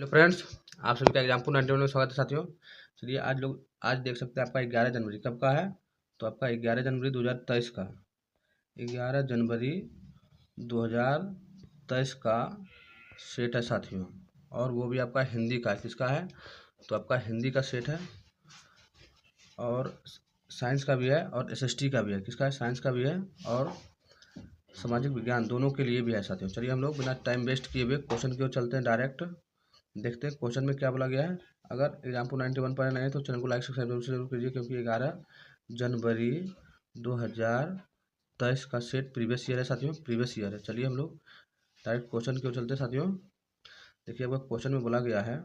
Hello friends, आप सभी का एग्जाम्पल 91 में स्वागत है साथियों। चलिए आज देख सकते हैं आपका 11 जनवरी कब का है। तो आपका 11 जनवरी 2023 का 11 जनवरी 2023 का सेट है साथियों। और वो भी आपका हिंदी का किसका है, तो आपका हिंदी का सेट है और साइंस का भी है और एसएसटी का भी है। किसका है, साइंस का भी है और सामाजिक विज्ञान दोनों के लिए भी है साथियों। चलिए हम लोग बिना टाइम वेस्ट किए हुए क्वेश्चन की ओर चलते हैं, डायरेक्ट देखते हैं क्वेश्चन में क्या बोला गया है। अगर एग्जाम्पल 91 पर नए हैं तो चैनल को लाइक सब्सक्राइब जरूर कीजिए, क्योंकि 11 जनवरी 2023 का सेट प्रीवियस ईयर है साथियों, प्रीवियस ईयर है। चलिए हम लोग डायरेक्ट क्वेश्चन की ओर चलते हैं साथियों। देखिए आपका क्वेश्चन में बोला गया है,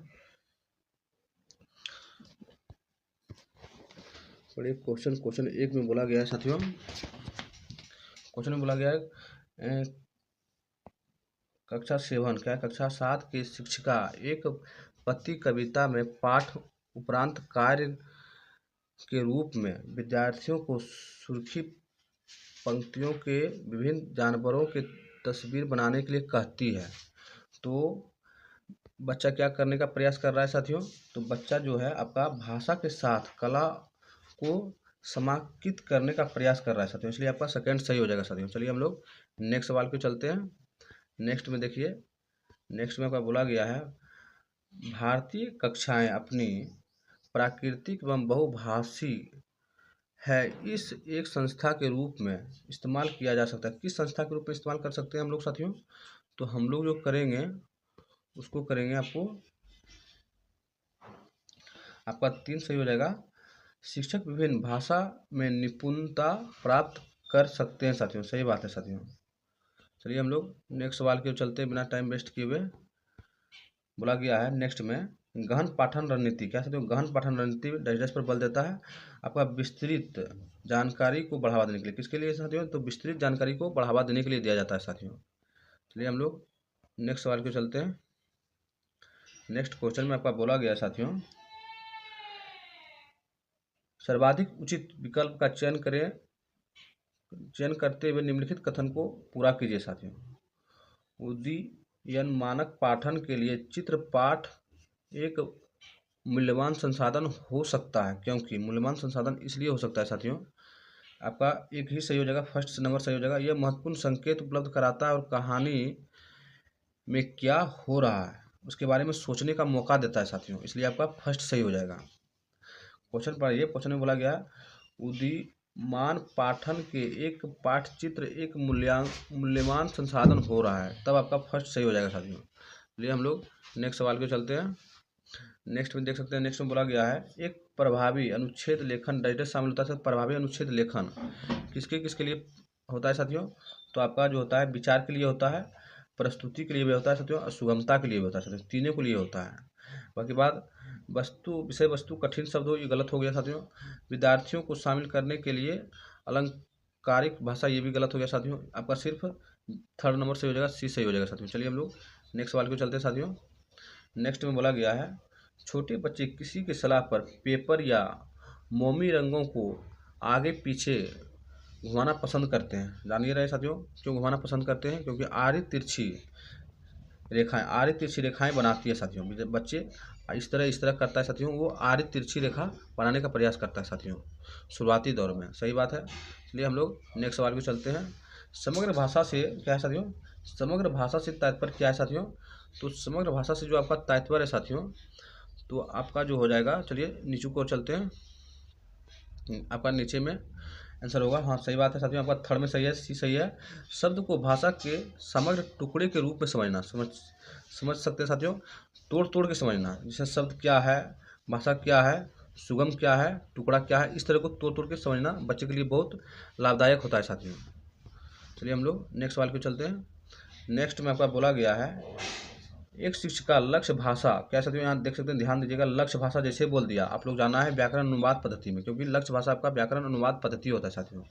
क्वेश्चन एक में बोला गया है साथियों। क्वेश्चन में बोला गया है कक्षा 7 क्या, कक्षा 7 की शिक्षिका एक पद्य कविता में पाठ उपरांत कार्य के रूप में विद्यार्थियों को सुर्खी पंक्तियों के विभिन्न जानवरों की तस्वीर बनाने के लिए कहती है। तो बच्चा क्या करने का प्रयास कर रहा है साथियों, तो बच्चा जो है आपका भाषा के साथ कला को समाकित करने का प्रयास कर रहा है साथियों, इसलिए आपका सेकंड सही हो जाएगा साथियों। चलिए हम लोग नेक्स्ट सवाल पे चलते हैं। नेक्स्ट में देखिए, नेक्स्ट में आपका बोला गया है भारतीय कक्षाएं अपनी प्राकृतिक एवं बहुभाषी है इस एक संस्था के रूप में इस्तेमाल किया जा सकता है। किस संस्था के रूप में इस्तेमाल कर सकते हैं हम लोग साथियों, तो हम लोग जो करेंगे उसको करेंगे आपका 3 सही हो जाएगा। शिक्षक विभिन्न भाषा में निपुणता प्राप्त कर सकते हैं साथियों, सही बात है साथियों। चलिए हम लोग नेक्स्ट सवाल की ओर चलते हैं बिना टाइम वेस्ट किए हुए। बोला गया है नेक्स्ट में गहन पाठन रणनीति क्या साथियों, गहन पाठन रणनीति डाइजेस्ट पर बल देता है आपका विस्तृत जानकारी को बढ़ावा देने के लिए। किसके लिए साथियों, तो विस्तृत जानकारी को बढ़ावा देने के लिए दिया जाता है साथियों। चलिए हम लोग नेक्स्ट सवाल को चलते हैं। नेक्स्ट क्वेश्चन में आपका बोला गया साथियों सर्वाधिक उचित विकल्प का चयन करते हुए निम्नलिखित कथन को पूरा कीजिए साथियों। उदीयन मानक पाठन के लिए चित्र पाठ एक मूल्यवान संसाधन हो सकता है, क्योंकि मूल्यवान संसाधन इसलिए हो सकता है साथियों, आपका एक ही सही हो जाएगा, फर्स्ट नंबर सही हो जाएगा। यह महत्वपूर्ण संकेत उपलब्ध कराता है और कहानी में क्या हो रहा है उसके बारे में सोचने का मौका देता है साथियों, इसलिए आपका फर्स्ट सही हो जाएगा। क्वेश्चन पढ़िए, क्वेश्चन में बोला गया उदीयमान पाठन के एक पाठचित्र एक मूल्यवान संसाधन हो रहा है, तब आपका फर्स्ट सही हो जाएगा साथियों। चलिए हम लोग नेक्स्ट सवाल को चलते हैं। नेक्स्ट में देख सकते हैं, नेक्स्ट में बोला गया है एक प्रभावी अनुच्छेद लेखन डाइजेस्ट शामिल होता है। प्रभावी अनुच्छेद लेखन किसके लिए होता है साथियों, तो आपका जो होता है विचार के लिए होता है, प्रस्तुति के लिए भी होता है साथियों और सुगमता के लिए भी होता है साथियों, तीनों के लिए होता है। बाकी बात विषय वस्तु कठिन शब्द हो, ये गलत हो गया साथियों। विद्यार्थियों को शामिल करने के लिए अलंकारिक भाषा, ये भी गलत हो गया साथियों। आपका सिर्फ थर्ड नंबर सही हो जाएगा, सी सही हो जाएगा साथियों। चलिए हम लोग नेक्स्ट सवाल को चलते हैं साथियों। नेक्स्ट में बोला गया है छोटे बच्चे किसी की सलाह पर पेपर या मोमी रंगों को आगे पीछे घुमाना पसंद करते हैं। जानिए रहे साथियों क्यों घुमाना पसंद करते हैं, क्योंकि आड़ी तिरछी रेखाएं बनाती है साथियों। बच्चे इस तरह करता है साथियों, वो आड़ी तिरछी रेखा बनाने का प्रयास करता है साथियों शुरुआती दौर में, सही बात है। इसलिए हम लोग नेक्स्ट सवाल को चलते हैं। समग्र भाषा से क्या है साथियों, समग्र भाषा से तात्पर्य क्या है साथियों, तो समग्र भाषा से जो आपका तात्पर्य है साथियों, तो आपका जो हो जाएगा, चलिए नीचे को चलते हैं। आपका नीचे में आंसर होगा, हाँ सही बात है साथियों, आपका थर्ड में सही है, सी सही है। शब्द को भाषा के समग्र टुकड़े के रूप में समझना, समझ सकते हैं साथियों, तोड़ के समझना। जैसे शब्द क्या है, भाषा क्या है, सुगम क्या है, टुकड़ा क्या है, इस तरह को तोड़ के समझना बच्चे के लिए बहुत लाभदायक होता है साथियों। चलिए हम लोग नेक्स्ट सवाल को चलते हैं। नेक्स्ट में आपका बोला गया है एक शिक्षिका लक्ष्य भाषा क्या साथियों, यहाँ देख सकते हैं, ध्यान दीजिएगा, लक्ष्य भाषा जैसे बोल दिया, आप लोग जाना है व्याकरण अनुवाद पद्धति में, क्योंकि लक्ष्य भाषा आपका व्याकरण अनुवाद पद्धति होता है साथियों।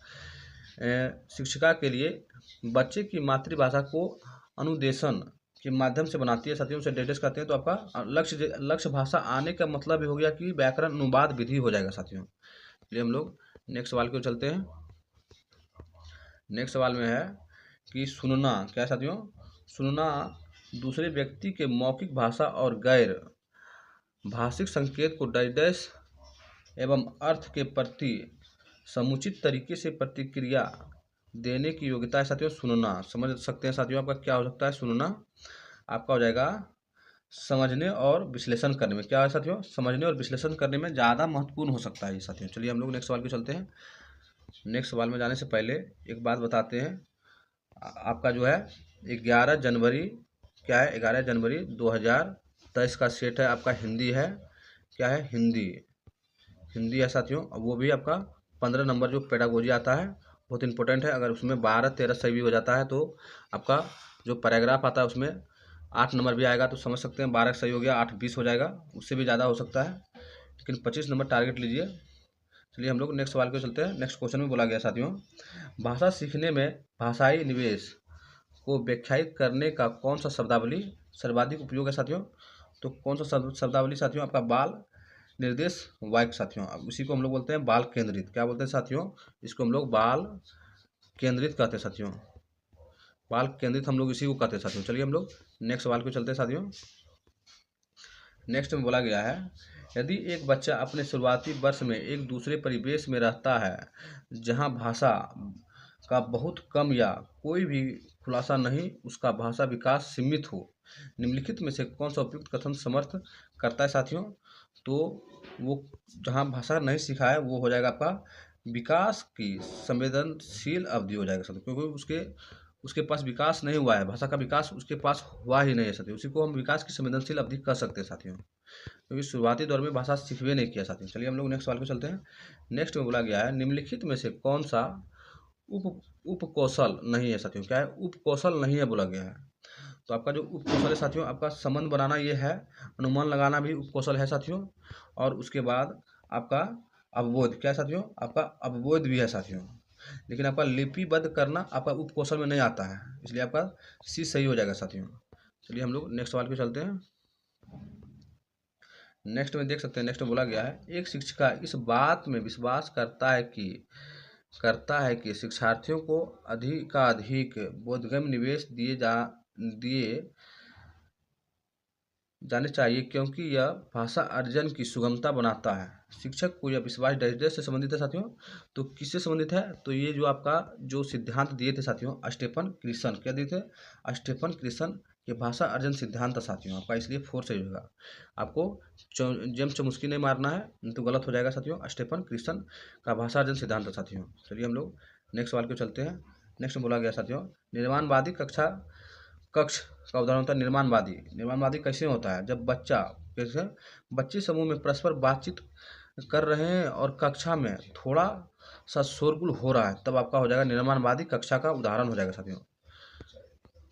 शिक्षिका के लिए बच्चे की मातृभाषा को अनुदेशन के माध्यम से बनाती है साथियों, उसे डाइजेस्ट करते हैं, तो आपका लक्ष्य भाषा आने का मतलब हो गया कि व्याकरण अनुवाद विधि हो जाएगा साथियों। इसलिए हम लोग नेक्स्ट सवाल को चलते हैं। नेक्स्ट सवाल में है कि सुनना क्या साथियों, सुनना दूसरे व्यक्ति के मौखिक भाषा और गैर भाषिक संकेत को डैश एवं अर्थ के प्रति समुचित तरीके से प्रतिक्रिया देने की योग्यता है साथियों। सुनना, समझ सकते हैं साथियों, आपका क्या हो सकता है सुनना, आपका हो जाएगा समझने और विश्लेषण करने में। क्या है साथियों, समझने और विश्लेषण करने में ज़्यादा महत्वपूर्ण हो सकता है ये साथियों। चलिए हम लोग नेक्स्ट सवाल पे चलते हैं। नेक्स्ट सवाल में जाने से पहले एक बात बताते हैं, आपका जो है 11 जनवरी, क्या है 11 जनवरी 2023 का सेट है आपका हिंदी है, क्या है हिंदी है साथियों। वो भी आपका 15 नंबर जो पेडागोजी आता है बहुत इंपॉर्टेंट है। अगर उसमें 12-13 सही भी हो जाता है तो आपका जो पैराग्राफ आता है उसमें 8 नंबर भी आएगा, तो समझ सकते हैं 12 सही हो गया 8-20 हो जाएगा, उससे भी ज़्यादा हो सकता है, लेकिन 25 नंबर टारगेट लीजिए। चलिए हम लोग नेक्स्ट सवाल पे चलते हैं। नेक्स्ट क्वेश्चन में बोला गया साथियों, भाषा सीखने में भाषाई निवेश को व्याख्यायित करने का कौन सा शब्दावली सर्वाधिक उपयोग है साथियों। तो कौन सा शब्दावली साथियों, आपका बाल निर्देश वाक्य साथियों। अब इसी को हम लोग बोलते हैं बाल केंद्रित। क्या बोलते हैं साथियों, इसको हम लोग बाल केंद्रित कहते हैं साथियों, बाल केंद्रित हम लोग इसी को कहते हैं साथियों। चलिए हम लोग नेक्स्ट सवाल पे चलते हैं साथियों। नेक्स्ट में बोला गया है, यदि एक बच्चा अपने शुरुआती वर्ष में एक दूसरे परिवेश में रहता है जहां भाषा का बहुत कम या कोई भी खुलासा नहीं, उसका भाषा विकास सीमित हो, निम्नलिखित में से कौन सा उपयुक्त कथन समर्थ करता है साथियों। तो वो जहाँ भाषा नहीं सीखा है वो हो जाएगा आपका विकास की संवेदनशील अवधि हो जाएगा साथियों, क्योंकि उसके पास विकास नहीं हुआ है, भाषा का विकास उसके पास हुआ ही नहीं है साथियों, उसी को हम विकास की संवेदनशील अवधि कह सकते हैं साथियों, क्योंकि शुरुआती दौर में भाषा सीखवे नहीं किया साथियों। चलिए हम लोग नेक्स्ट सवाल पे चलते हैं। नेक्स्ट में बोला गया है, निम्नलिखित में से कौन सा उपकौशल नहीं है साथियों। क्या है, उपकौशल नहीं है बोला गया है। तो आपका जो उपकौशल है साथियों, आपका संबंध बनाना ये है, अनुमान लगाना भी उपकौशल है साथियों, और उसके बाद आपका अवबोध, क्या है साथियों, आपका अवबोध भी है साथियों, लेकिन आपका लिपिबद्ध करना आपका उपकौशल में नहीं आता है, इसलिए आपका सी सही हो जाएगा साथियों। चलिए हम लोग नेक्स्ट सवाल पे चलते हैं। नेक्स्ट में देख सकते हैं, नेक्स्ट में बोला गया है, एक शिक्षिका इस बात में विश्वास करता है कि शिक्षार्थियों को अधिकाधिक बोधगम्य निवेश दिए जाने चाहिए, क्योंकि यह भाषा अर्जन की सुगमता बनाता है। शिक्षक को यह विश्वास डैश से संबंधित है साथियों। तो किससे संबंधित है, तो ये जो आपका जो सिद्धांत दिए थे साथियों स्टेफन क्रिसन, क्या दिए थे, स्टेफन क्रिसन के भाषा अर्जन सिद्धांत साथियों आपका, इसलिए 4 सही होगा। आपको जेम्स चमुस्की नहीं मारना है, नहीं तो गलत हो जाएगा साथियों। स्टेफन क्रिसन का भाषा अर्जन सिद्धांत साथियों। चलिए हम लोग नेक्स्ट सवाल पे चलते हैं। नेक्स्ट बोला गया साथियों, निर्माणवादी कक्ष का उदाहरण होता है निर्माणवादी। निर्माणवादी कैसे होता है, जब बच्चे समूह में परस्पर बातचीत कर रहे हैं और कक्षा में थोड़ा सा शोरगुल हो रहा है, तब आपका हो जाएगा निर्माणवादी कक्षा का उदाहरण हो जाएगा साथियों।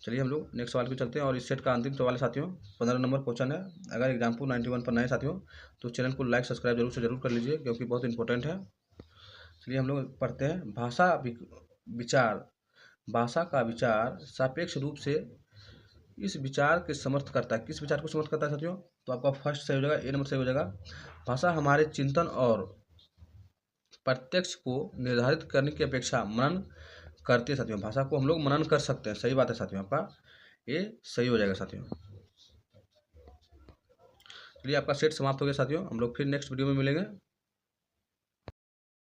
चलिए हम लोग नेक्स्ट सवाल पे चलते हैं, और इस सेट का अंतिम सवाल है साथियों, 15 नंबर क्वेश्चन है। अगर एग्जाम्पल 91 पर नए साथियों तो चैनल को लाइक सब्सक्राइब जरूर कर लीजिए, क्योंकि बहुत इंपॉर्टेंट है। चलिए हम लोग पढ़ते हैं, भाषा का विचार सापेक्ष रूप से इस विचार के समर्थ करता है। किस विचार को समर्थ करता है साथियों, तो आपका फर्स्ट सही हो जाएगा, ए नंबर सही हो जाएगा। भाषा हमारे चिंतन और प्रत्यक्ष को निर्धारित करने की अपेक्षा मनन करती है साथियों। भाषा को हम लोग मनन कर सकते हैं, सही बात है साथियों, आपका ये सही हो जाएगा साथियों। चलिए आपका सेट समाप्त हो गया साथियों, हम लोग फिर नेक्स्ट वीडियो में मिलेंगे।